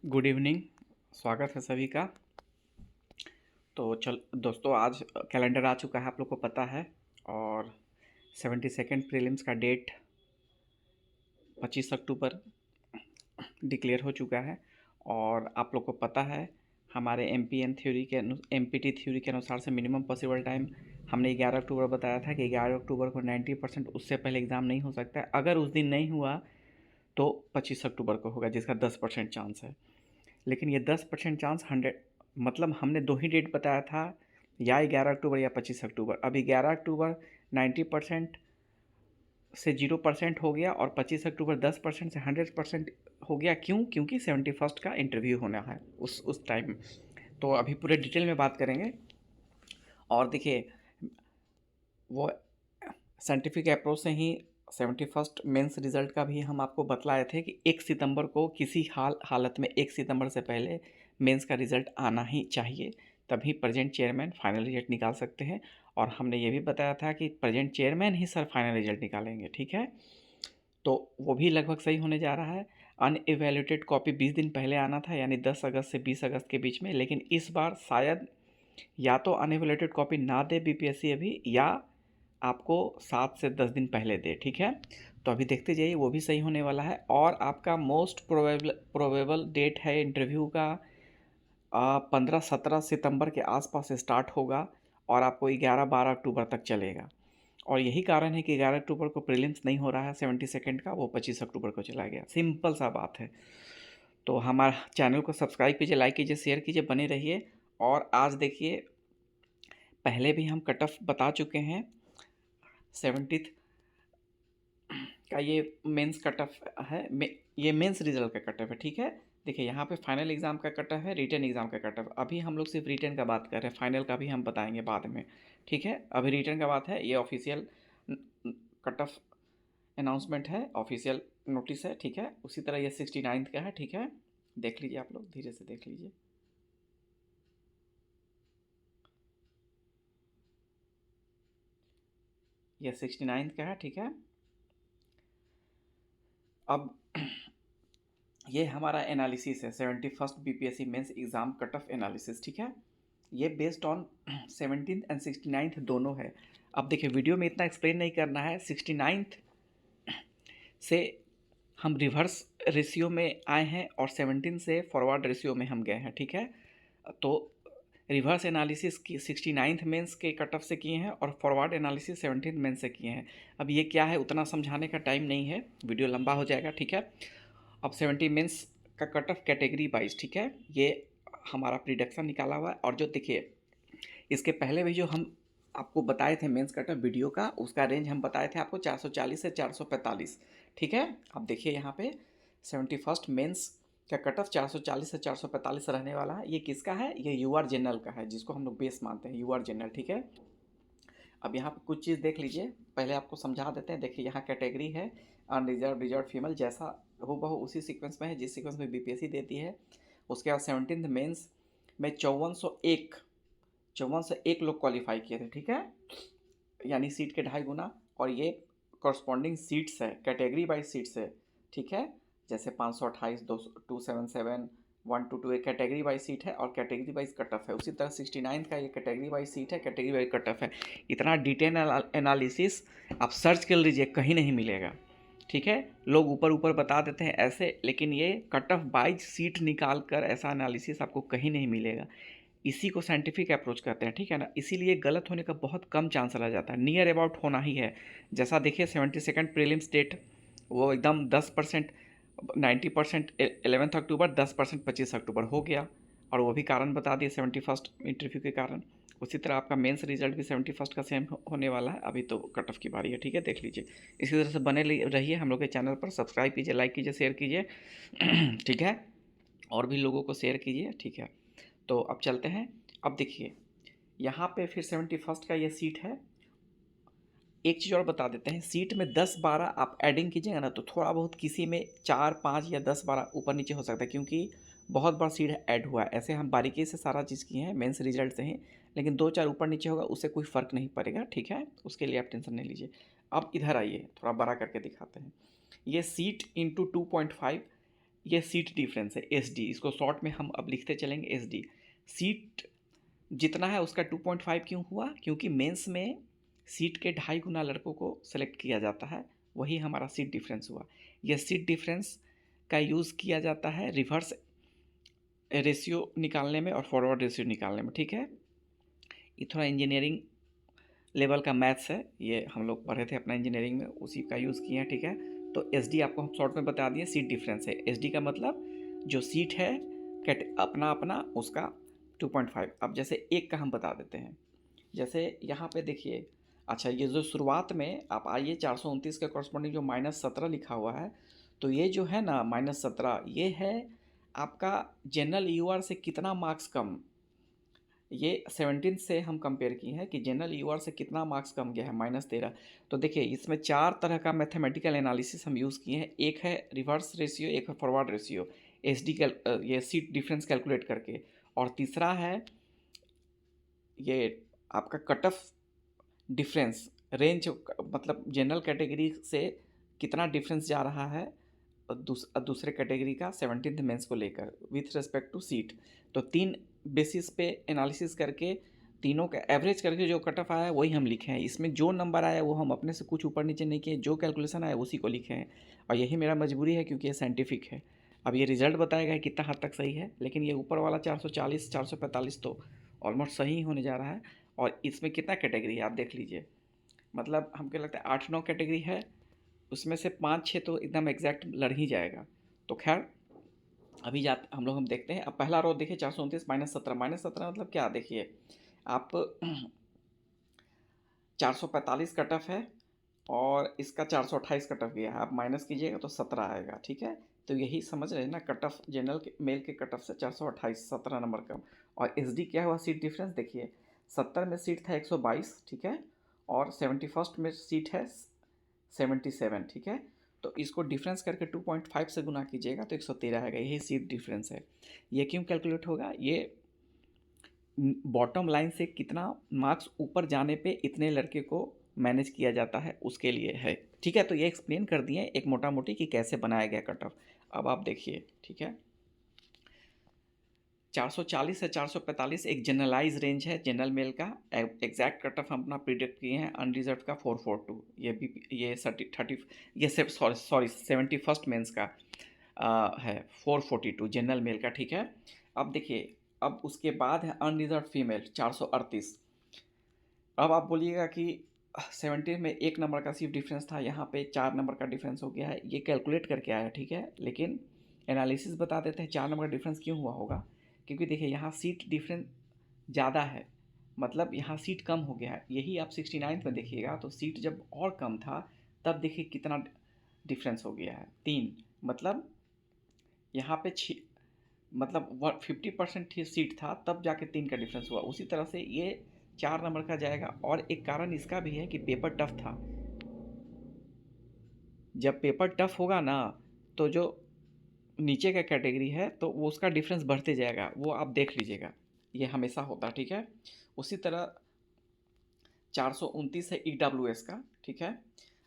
Good evening. स्वागत है सभी का। तो चल दोस्तों, आज कैलेंडर आ चुका है, आप लोग को पता है। और 72nd प्रीलिम्स का डेट 25 अक्टूबर डिक्लेयर हो चुका है। और आप लोग को पता है, हमारे एमपीटी थ्योरी के अनुसार से मिनिमम पॉसिबल टाइम हमने 11 अक्टूबर बताया था कि 11 अक्टूबर को 90% उससे पहले एग्ज़ाम नहीं हो सकता है। अगर उस दिन नहीं हुआ तो 25 अक्टूबर को होगा, जिसका 10% चांस है। लेकिन ये 10% चांस 100, मतलब हमने दो ही डेट बताया था, या 11 अक्टूबर या 25 अक्टूबर। अभी 11 अक्टूबर 90% से 0% हो गया, और 25 अक्टूबर 10% से 100% हो गया। क्यों? क्योंकि 71st का इंटरव्यू होना है उस टाइम। तो अभी पूरे डिटेल में बात करेंगे। और देखिए, वो साइंटिफिक अप्रोच से ही 71st मेंस रिज़ल्ट का भी हम आपको बतलाए थे कि 1 सितंबर को किसी हालत में 1 सितंबर से पहले मेंस का रिज़ल्ट आना ही चाहिए, तभी प्रेजेंट चेयरमैन फाइनल रिजल्ट निकाल सकते हैं। और हमने ये भी बताया था कि प्रेजेंट चेयरमैन ही सर फाइनल रिजल्ट निकालेंगे, ठीक है। तो वो भी लगभग सही होने जा रहा है। अनएवेल्यूटेड कॉपी 20 दिन पहले आना था, यानी 10 अगस्त से 20 अगस्त के बीच में। लेकिन इस बार शायद या तो अनएवेल्यूटेड कॉपी ना दे बीपीएससी अभी, या आपको 7 से 10 दिन पहले दे, ठीक है। तो अभी देखते जाइए, वो भी सही होने वाला है। और आपका मोस्ट प्रोबेबल डेट है इंटरव्यू का 15-17 सितंबर के आसपास स्टार्ट होगा, और आपको 11-12 अक्टूबर तक चलेगा। और यही कारण है कि 11 अक्टूबर को प्रीलिम्स नहीं हो रहा है 72nd का, वो 25 अक्टूबर को चला गया। सिंपल सा बात है। तो हमारा चैनल को सब्सक्राइब कीजिए, लाइक कीजिए, शेयर कीजिए, बने रहिए। और आज देखिए, पहले भी हम कट ऑफ बता चुके हैं। 70th का ये मेंस कट ऑफ है, ये मेंस रिजल्ट का कट ऑफ है, ठीक है। देखिए, यहाँ पे फाइनल एग्ज़ाम का कट ऑफ है, रिटन एग्ज़ाम का कट ऑफ। अभी हम लोग सिर्फ रिटन का बात कर रहे हैं, फाइनल का भी हम बताएंगे बाद में, ठीक है। अभी रिटन का बात है, ये ऑफिशियल कट ऑफ अनाउंसमेंट है, ऑफिशियल नोटिस है, ठीक है। उसी तरह ये 69th का है, ठीक है। देख लीजिए, आप लोग धीरे से देख लीजिए। ये 69th का है, ठीक है। अब ये हमारा एनालिसिस है, 71st BPSC mains exam cut off analysis, ठीक है। ये based on 17th and 69th दोनों है। अब देखिए, वीडियो में इतना एक्सप्लेन नहीं करना है। 69th से हम रिवर्स रेशियो में आए हैं, और 17 से फॉरवर्ड रेशियो में हम गए हैं, ठीक है। तो रिवर्स एनालिसिस की 69th मेंस के कट ऑफ से किए हैं, और फॉरवर्ड एनालिसिस 17th मेंस से किए हैं। अब ये क्या है, उतना समझाने का टाइम नहीं है, वीडियो लंबा हो जाएगा, ठीक है। अब 70 मेंस का कट ऑफ कैटेगरी वाइज, ठीक है। ये हमारा प्रिडिक्शन निकाला हुआ है। और जो देखिए, इसके पहले भी जो हम आपको बताए थे मेंस कट ऑफ वीडियो का, उसका रेंज हम बताए थे आपको 440 से 445, ठीक है। अब देखिए, यहाँ पे 71st मेंस का कट ऑफ 440 से 445 रहने वाला है। ये किसका है? ये यूआर जनरल का है, जिसको हम लोग बेस मानते हैं, यूआर जनरल, ठीक है। अब यहाँ पे कुछ चीज़ देख लीजिए, पहले आपको समझा देते हैं। देखिए, यहाँ कैटेगरी है अनरिजर्व, रिजर्व, फीमेल, जैसा हो बहु उसी सीक्वेंस में है जिस सीक्वेंस में बीपीएससी देती है। उसके बाद 17th मेंस में 5401 लोग क्वालिफाई किए थे, ठीक है, यानी सीट के 2.5 गुना। और ये कॉरस्पॉन्डिंग सीट्स है, कैटेगरी वाइज सीट्स है, ठीक है। जैसे 528, 277, 122 एक कैटेगरी वाइज सीट है, और कैटेगरी वाइज कट ऑफ है। उसी तरह 69th का ये कैटेगरी वाइज सीट है, कैटेगरी वाइज कट ऑफ है। इतना डिटेल एनालिसिस आप सर्च कर लीजिए, कहीं नहीं मिलेगा, ठीक है। लोग ऊपर ऊपर बता देते हैं ऐसे, लेकिन ये कट ऑफ वाइज सीट निकाल कर ऐसा एनालिसिस आपको कहीं नहीं मिलेगा। इसी को साइंटिफिक अप्रोच कहते हैं, ठीक है ना। इसीलिए गलत होने का बहुत कम चांस रह जाता है, नियर अबाउट होना ही है। जैसा देखिए, 72nd प्रीलिम्स डेट वो एकदम 10%, 90% 11 अक्टूबर, 10% 25 अक्टूबर हो गया। और वो भी कारण बता दिए 71st इंटरव्यू के कारण। उसी तरह आपका मेंस रिजल्ट भी 71st का सेम होने वाला है। अभी तो कट ऑफ की बारी है, ठीक है, देख लीजिए। इसी तरह से बने रहिए हम लोग के चैनल पर, सब्सक्राइब कीजिए, लाइक कीजिए, शेयर कीजिए, ठीक है। और भी लोगों को शेयर कीजिए, ठीक है। तो अब चलते हैं। अब देखिए, यहाँ पे फिर 71st का ये सीट है। एक चीज़ और बता देते हैं, सीट में 10-12 आप एडिंग कीजिएगा ना, तो थोड़ा बहुत किसी में 4-5 या 10-12 ऊपर नीचे हो सकता है, क्योंकि बहुत बार सीट ऐड हुआ है। ऐसे हम बारीकी से सारा चीज़ किए हैं मेंस रिजल्ट से ही, लेकिन 2-4 ऊपर नीचे होगा, उससे कोई फ़र्क नहीं पड़ेगा, ठीक है। उसके लिए आप टेंशन नहीं लीजिए। अब इधर आइए, थोड़ा बड़ा करके दिखाते हैं। ये सीट इंटू 2.5 ये सीट डिफरेंस है, एसडी, इसको शॉर्ट में हम अब लिखते चलेंगे एसडी। सीट जितना है उसका 2.5 क्यों हुआ? क्योंकि मेंस में सीट के 2.5 गुना लड़कों को सेलेक्ट किया जाता है, वही हमारा सीट डिफरेंस हुआ। यह सीट डिफरेंस का यूज़ किया जाता है रिवर्स रेशियो निकालने में और फॉरवर्ड रेशियो निकालने में, ठीक है। ये थोड़ा इंजीनियरिंग लेवल का मैथ्स है, ये हम लोग पढ़े थे अपना इंजीनियरिंग में, उसी का यूज़ किए हैं, ठीक है। तो एस डी आपको हम शॉर्ट में बता दिए, सीट डिफरेंस है। एस डी का मतलब जो सीट है कैट अपना अपना उसका 2.5। अब जैसे एक का हम बता देते हैं, जैसे यहाँ पे देखिए, अच्छा ये जो शुरुआत में आप आइए 429 के कॉरस्पॉन्डिंग जो -17 लिखा हुआ है, तो ये जो है ना -17, ये है आपका जनरल यूआर से कितना मार्क्स कम। ये 17 से हम कंपेयर किए हैं कि जनरल यूआर से कितना मार्क्स कम गया है, -13। तो देखिए इसमें 4 तरह का मैथमेटिकल एनालिसिस हम यूज़ किए हैं। एक है रिवर्स रेशियो, एक है फॉरवर्ड रेशियो, एसडी ये सीट डिफरेंस कैलकुलेट करके, और तीसरा है ये आपका कट ऑफ डिफरेंस रेंज, मतलब जनरल कैटेगरी से कितना डिफरेंस जा रहा है दूसरे कैटेगरी का 17th मेंस को लेकर विथ रिस्पेक्ट टू सीट। तो 3 बेसिस पे एनालिसिस करके तीनों का एवरेज करके जो कट ऑफ आया है वही हम लिखे हैं। इसमें जो नंबर आया वो हम अपने से कुछ ऊपर नीचे नहीं किए, जो कैलकुलेशन आया उसी को लिखे हैं, और यही मेरा मजबूरी है क्योंकि ये साइंटिफिक है। अब ये रिजल्ट बताएगा कि कितना हद तक सही है, लेकिन ये ऊपर वाला 440 445 तो ऑलमोस्ट सही होने जा रहा है। और इसमें कितना कैटेगरी है आप देख लीजिए, मतलब हमको लगता है 8-9 कैटेगरी है, उसमें से 5-6 तो एकदम एग्जैक्ट लड़ ही जाएगा। तो खैर अभी जाते हम लोग, हम देखते हैं। अब पहला रो देखिए 429 -17, मतलब क्या, देखिए आप 445 कट ऑफ है और इसका 428 कट ऑफ गया है, आप माइनस कीजिएगा तो 17 आएगा, ठीक है। तो यही समझ रहे हैं ना, कट ऑफ जनरल के मेल के कट ऑफ से 428, 17 नंबर कम। और एस डी क्या हुआ सीट डिफरेंस, देखिए 70 में सीट था 122, ठीक है, और 71st में सीट है 77, ठीक है। तो इसको डिफरेंस करके 2.5 से गुना कीजिएगा तो 113 आएगा, यही सीट डिफरेंस है। ये क्यों कैलकुलेट होगा, ये बॉटम लाइन से कितना मार्क्स ऊपर जाने पे इतने लड़के को मैनेज किया जाता है उसके लिए है, ठीक है। तो ये एक्सप्लेन कर दिए एक मोटा मोटी कि कैसे बनाया गया कट ऑफ। अब आप देखिए, ठीक है, 440 से 445 एक जनरलाइज रेंज है जनरल मेल का। एग्जैक्ट कट ऑफ हम अपना प्रिडिक्ट किए हैं अनरिजर्व का 442, ये भी ये 30 ये सॉरी 71st मेंस का है 442 जनरल मेल का, ठीक है। अब देखिए, अब उसके बाद है अनरिजर्व फीमेल 438। अब आप बोलिएगा कि 17 में 1 नंबर का सिर्फ डिफरेंस था, यहाँ पे 4 नंबर का डिफरेंस हो गया है, ये कैलकुलेट करके आया, ठीक है। लेकिन एनालिसिस बता देते हैं 4 नंबर का डिफरेंस क्यों हुआ होगा, क्योंकि देखिए यहाँ सीट डिफरेंस ज़्यादा है, मतलब यहाँ सीट कम हो गया है। यही आप 69 में देखिएगा तो सीट जब और कम था तब देखिए कितना डिफरेंस हो गया है, 3। मतलब यहाँ पे 6, मतलब 50% ही सीट था तब जाके 3 का डिफरेंस हुआ। उसी तरह से ये 4 नंबर का जाएगा। और एक कारण इसका भी है कि पेपर टफ था। जब पेपर टफ होगा ना तो जो नीचे का कैटेगरी है तो वो उसका डिफरेंस बढ़ते जाएगा, वो आप देख लीजिएगा, ये हमेशा होता, ठीक है। उसी तरह 429 है EWS का, ठीक है।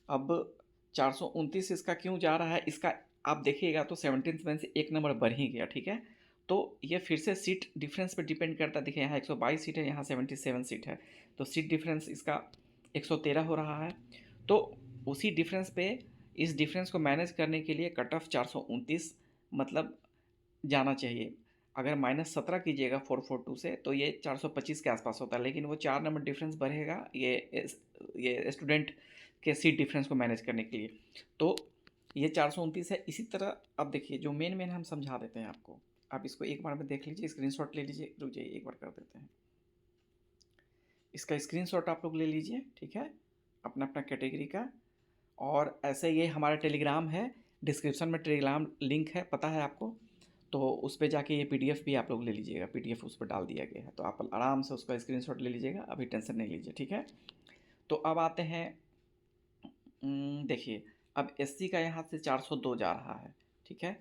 अब 429 इसका क्यों जा रहा है, इसका आप देखिएगा तो 17th में से 1 नंबर बढ़ ही गया, ठीक है। तो ये फिर से सीट डिफरेंस पे डिपेंड करता है। देखिए यहाँ 122 सीट है, यहाँ 77 सीट है, तो सीट डिफरेंस इसका 113 हो रहा है। तो उसी डिफरेंस पे इस डिफरेंस को मैनेज करने के लिए कट ऑफ 429 मतलब जाना चाहिए। अगर -17 कीजिएगा 442 से तो ये 425 के आसपास होता है, लेकिन वो 4 नंबर डिफरेंस बढ़ेगा ये स्टूडेंट के सीट डिफरेंस को मैनेज करने के लिए। तो ये 429 है। इसी तरह अब देखिए जो मेन मेन हम समझा देते हैं आपको, आप इसको एक बार में देख लीजिए, स्क्रीनशॉट ले लीजिए, रुक जाइए एक बार कर देते हैं, इसका स्क्रीनशॉट आप लोग ले लीजिए, ठीक है, अपना अपना कैटेगरी का। और ऐसे ये हमारा टेलीग्राम है, डिस्क्रिप्शन में टेलीग्राम लिंक है, पता है आपको, तो उस पर जाके ये पीडीएफ भी आप लोग ले लीजिएगा, पीडीएफ उस पर डाल दिया गया है, तो आप आराम से उसका स्क्रीनशॉट ले लीजिएगा, अभी टेंशन नहीं लीजिए, ठीक है। तो अब आते हैं, देखिए अब एससी का यहाँ से 402 जा रहा है, ठीक है,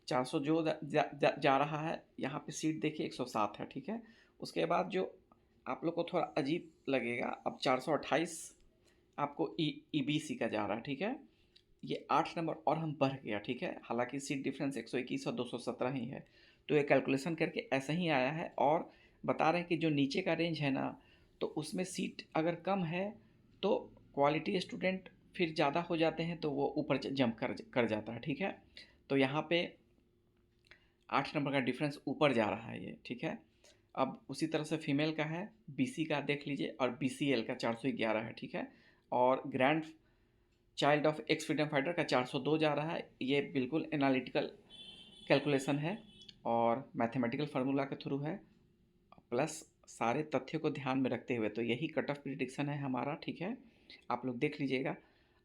400 जो जा रहा है, यहाँ पे सीट देखिए 107 है, ठीक है। उसके बाद जो आप लोग को थोड़ा अजीब लगेगा, अब 428 आपको ईबीसी का जा रहा है, ठीक है। ये 8 नंबर और हम बढ़ गया, ठीक है। हालांकि सीट डिफरेंस 121 और 217 ही है, तो ये कैलकुलेशन करके ऐसा ही आया है। और बता रहे हैं कि जो नीचे का रेंज है ना, तो उसमें सीट अगर कम है तो क्वालिटी स्टूडेंट फिर ज़्यादा हो जाते हैं, तो वो ऊपर जंप कर कर जाता है, ठीक है। तो यहाँ पे 8 नंबर का डिफरेंस ऊपर जा रहा है ये, ठीक है। अब उसी तरह से फीमेल का है, बीसी का देख लीजिए, और बीसीएल का 411 है, ठीक है। और grand child of x freedom fighter का 402 जा रहा है। ये बिल्कुल एनालिटिकल कैलकुलेशन है और मैथमेटिकल फार्मूला के थ्रू है, प्लस सारे तथ्यों को ध्यान में रखते हुए, तो यही कट ऑफ प्रिडिक्शन है हमारा, ठीक है। आप लोग देख लीजिएगा।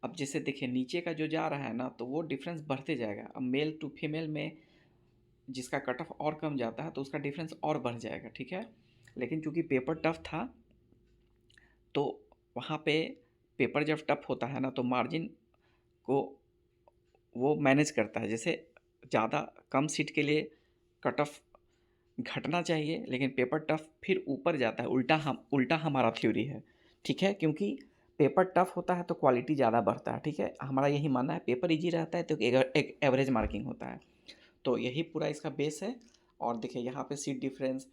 अब जैसे देखिए नीचे का जो जा रहा है ना, तो वो डिफरेंस बढ़ते जाएगा। अब मेल टू फीमेल में जिसका कट ऑफ और कम जाता है तो उसका डिफरेंस और बढ़ जाएगा, ठीक है। लेकिन चूंकि पेपर टफ था, तो वहाँ पे पेपर जब टफ होता है ना, तो मार्जिन को वो मैनेज करता है। जैसे ज़्यादा कम सीट के लिए कट ऑफ घटना चाहिए, लेकिन पेपर टफ फिर ऊपर जाता है। उल्टा हमारा थ्योरी है, ठीक है। क्योंकि पेपर टफ होता है तो क्वालिटी ज़्यादा बढ़ता है, ठीक है। हमारा यही मानना है, पेपर इजी रहता है तो एक एवरेज मार्किंग होता है। तो यही पूरा इसका बेस है। और देखिए यहाँ पे सीट डिफरेंस,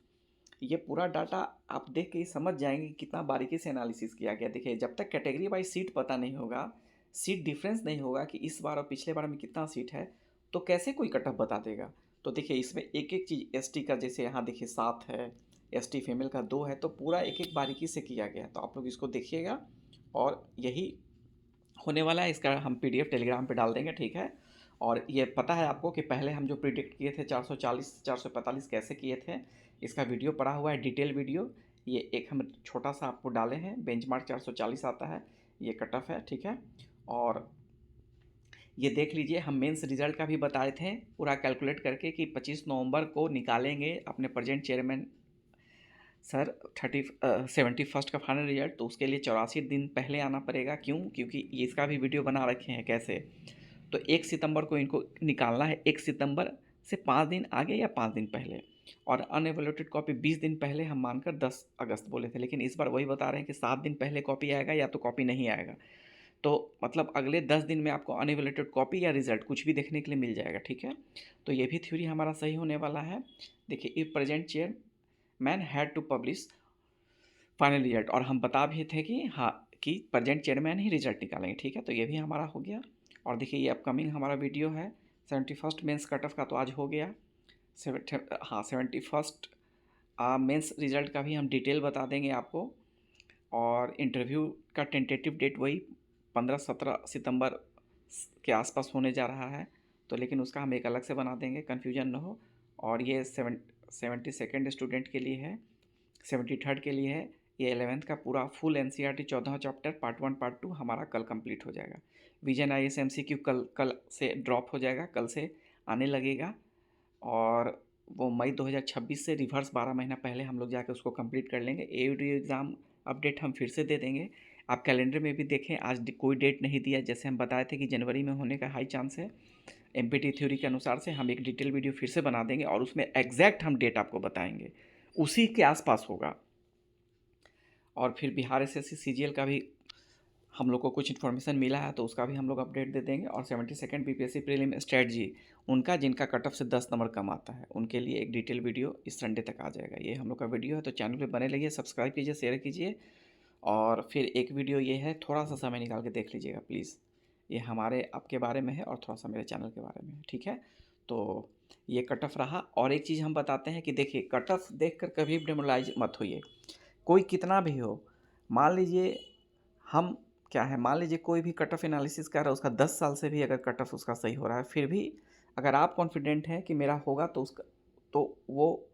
ये पूरा डाटा आप देख के ही समझ जाएंगे कि कितना बारीकी से एनालिसिस किया गया। देखिए जब तक कैटेगरी वाइज सीट पता नहीं होगा, सीट डिफरेंस नहीं होगा कि इस बार और पिछले बार में कितना सीट है, तो कैसे कोई कट ऑफ बता देगा। तो देखिए इसमें एक एक चीज़, एसटी का जैसे यहाँ देखिए 7 है, एसटी फीमेल का 2 है, तो पूरा एक एक बारीकी से किया गया है। तो आप लोग इसको देखिएगा, और यही होने वाला है। इसका हम पीडीएफ टेलीग्राम पे डाल देंगे, ठीक है। और ये पता है आपको कि पहले हम जो प्रिडिक्ट किए थे 440 445 कैसे किए थे, इसका वीडियो पड़ा हुआ है, डिटेल वीडियो। ये एक हम छोटा सा आपको डाले हैं, बेंचमार्क 440 आता है, ये कट ऑफ है, ठीक है। और ये देख लीजिए, हम मेंस रिजल्ट का भी बताए थे पूरा कैलकुलेट करके कि 25 नवंबर को निकालेंगे अपने प्रेजेंट चेयरमैन सर 71st का फाइनल रिजल्ट। तो उसके लिए 84 दिन पहले आना पड़ेगा। क्यों? क्योंकि ये इसका भी वीडियो बना रखे हैं कैसे। तो 1 सितंबर को इनको निकालना है, 1 सितंबर से 5 दिन आगे या 5 दिन पहले। और अनएवोल्यूटेड कॉपी 20 दिन पहले हम मानकर 10 अगस्त बोले थे, लेकिन इस बार वही बता रहे हैं कि 7 दिन पहले कॉपी आएगा या तो कॉपी नहीं आएगा। तो मतलब अगले 10 दिन में आपको अनएवोल्यूटेड कॉपी या रिजल्ट कुछ भी देखने के लिए मिल जाएगा, ठीक है। तो ये भी थ्योरी हमारा सही होने वाला है। देखिए, if present chairman had to publish final result, और हम बता भी थे कि हाँ, कि प्रेजेंट चेयरमैन ही रिजल्ट निकालेंगे, ठीक है। तो ये भी हमारा हो गया। और देखिए ये अपकमिंग हमारा वीडियो है 71st मेंस कट ऑफ का, तो आज हो गया। 71st मेंस रिजल्ट का भी हम डिटेल बता देंगे आपको। और इंटरव्यू का टेंटेटिव डेट वही 15-17 सितंबर के आसपास होने जा रहा है। तो लेकिन उसका हम एक अलग से बना देंगे, कन्फ्यूजन ना हो। और ये 72nd स्टूडेंट के लिए है, 73rd के लिए है। ये 11th का पूरा full NCERT 14 chapter part 1 part 2 हमारा कल कंप्लीट हो जाएगा। विजन आई एस MCQ कल से ड्रॉप हो जाएगा, कल से आने लगेगा। और वो मई 2026 से रिवर्स 12 महीना पहले हम लोग जाकर उसको कंप्लीट कर लेंगे। AUD एग्ज़ाम अपडेट हम फिर से दे देंगे। आप कैलेंडर में भी देखें, आज कोई डेट नहीं दिया, जैसे हम बताए थे कि जनवरी में होने का हाई चांस है। MPT थ्योरी के अनुसार से हम एक डिटेल वीडियो फिर से बना देंगे, और उसमें एग्जैक्ट हम डेट आपको बताएंगे, उसी के आसपास होगा। और फिर बिहार SSC CGL का भी हम लोग को कुछ इन्फॉर्मेशन मिला है, तो उसका भी हम लोग अपडेट दे देंगे। और 72nd BPSC प्रीलिम स्ट्रेटजी, उनका जिनका कट ऑफ से 10 नंबर कम आता है, उनके लिए एक डिटेल वीडियो इस संडे तक आ जाएगा। ये हम लोग का वीडियो है, तो चैनल पे बने रहिए, सब्सक्राइब कीजिए, शेयर कीजिए। और फिर एक वीडियो ये है, थोड़ा सा समय निकाल के देख लीजिएगा प्लीज़। ये हमारे आपके बारे में है और थोड़ा सा मेरे चैनल के बारे में है, ठीक है। तो ये कट ऑफ रहा। और एक चीज़ हम बताते हैं कि देखिए, कट ऑफ देख कर कभी भी डिमोरलाइज मत होइए। कोई कितना भी हो, मान लीजिए हम क्या है, मान लीजिए कोई भी कट ऑफ एनालिसिस कर रहा है, उसका 10 साल से भी अगर कट ऑफ उसका सही हो रहा है, फिर भी अगर आप कॉन्फिडेंट हैं कि मेरा होगा, तो उसका, तो वो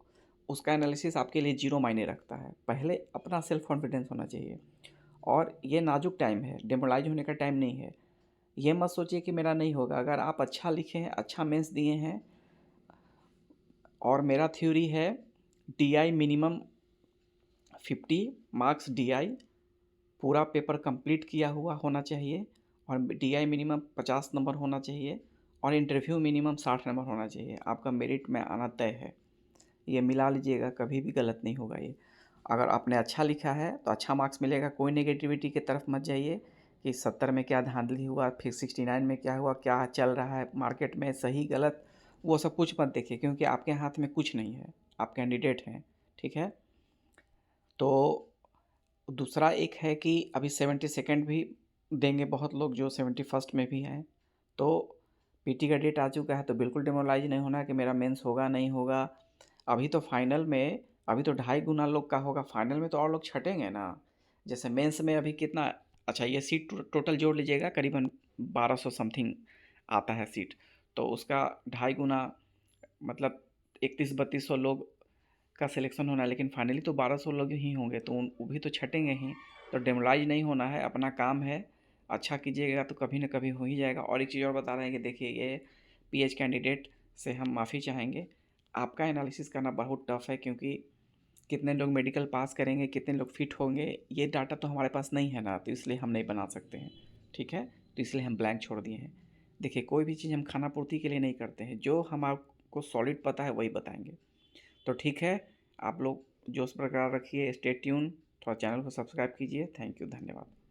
उसका एनालिसिस आपके लिए जीरो मायने रखता है। पहले अपना सेल्फ कॉन्फिडेंस होना चाहिए। और ये नाजुक टाइम है, डिमोरलाइज होने का टाइम नहीं है। ये मत सोचिए कि मेरा नहीं होगा। अगर आप अच्छा लिखे हैं, अच्छा मेंस दिए हैं, और मेरा थ्योरी है DI मिनिमम 50 मार्क्स, DI पूरा पेपर कंप्लीट किया हुआ होना चाहिए, और DI मिनिमम 50 नंबर होना चाहिए, और इंटरव्यू मिनिमम 60 नंबर होना चाहिए। आपका मेरिट में आना तय है। ये मिला लीजिएगा, कभी भी गलत नहीं होगा ये। अगर आपने अच्छा लिखा है तो अच्छा मार्क्स मिलेगा, कोई नेगेटिविटी की तरफ मत जाइए। कि 70 में क्या धांधली हुआ, फिर 69 में क्या हुआ, क्या चल रहा है मार्केट में, सही गलत, वो सब कुछ मत देखिए, क्योंकि आपके हाथ में कुछ नहीं है, आप कैंडिडेट हैं, ठीक है। तो दूसरा एक है कि अभी 72nd भी देंगे बहुत लोग, जो 71st में भी हैं। तो पीटी का डेट आ चुका है, तो बिल्कुल डिमोरलाइज नहीं होना कि मेरा मेंस होगा नहीं होगा। अभी तो फाइनल में अभी तो 2.5 गुना लोग का होगा, फाइनल में तो और लोग छटेंगे ना। जैसे मेंस में अभी कितना, अच्छा ये सीट टोटल जोड़ लीजिएगा, करीबन 1200 समथिंग आता है सीट, तो उसका 2.5 गुना, मतलब 31-3200 लोग का सिलेक्शन होना है, लेकिन फाइनली तो 1200 लोग ही होंगे, तो वो भी तो छटेंगे ही। तो डेमोरलाइज नहीं होना है, अपना काम है, अच्छा कीजिएगा तो कभी ना कभी हो ही जाएगा। और एक चीज़ और बता रहे हैं कि देखिए, ये पीएच कैंडिडेट से हम माफ़ी चाहेंगे, आपका एनालिसिस करना बहुत टफ है, क्योंकि कितने लोग मेडिकल पास करेंगे, कितने लोग फिट होंगे, ये डाटा तो हमारे पास नहीं है ना, तो इसलिए हम नहीं बना सकते हैं, ठीक है। तो इसलिए हम ब्लैंक छोड़ दिए हैं। देखिए, कोई भी चीज़ हम खाना पूर्ति के लिए नहीं करते हैं, जो हम आपको सॉलिड पता है वही बताएंगे। तो ठीक है, आप लोग जोश बरकरार रखिए, स्टे ट्यून, थोड़ा चैनल को सब्सक्राइब कीजिए। थैंक यू, धन्यवाद।